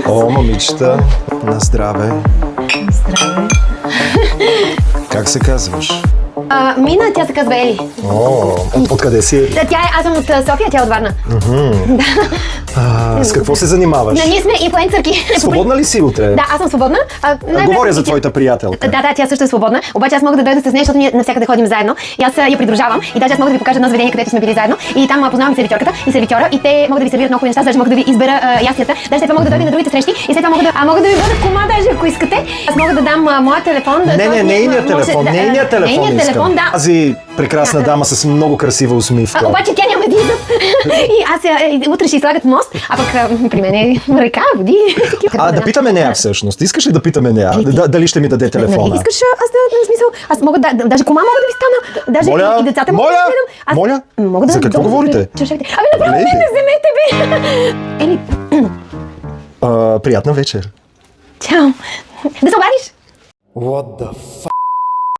О, момичета, на здраве. Здравей. Как се казваш? Мина, тя се казва Ели. О, откъде си? Аз съм от София, тя е от Варна. С какво се занимаваш? Ние сме инфлуенсърки. Свободна ли си утре? Да, аз съм свободна. Говоря за твоята приятелка. Да, тя също е свободна. Обаче аз мога да дойда с нея, защото ние навсякъде ходим заедно. И аз я придружавам. И даже аз мога да ви покажа едно заведение, където сме били заедно. И там познавам сервитьорката и сервитьора. И те могат да ви сервират много неща. Даже мога да ви избера ястията. Даже след това мога да дойда на другите срещи. И след това мога да ви бъда кома, даже ако искате. Аз мога да дам моя телефон. Нейният телефон. Нейният телефон, да. Тази прекрасна дама с много красива усмивка. Обаче тя няма да идва. И аз утре ще излагат мост, а пък при мен е река, води. Да питаме нея всъщност. Искаш ли да питаме нея? Дали ще ми даде телефона? Искаш, аз в смисъл, аз мога да, даже кома мога да ви стана, даже Моля, и децата мога да гледам. моля, Мога да за какво говорите? Ами направо Леди. не вземете бе. Ели, Приятна вечер. чао. Да се обадиш? What the fuck?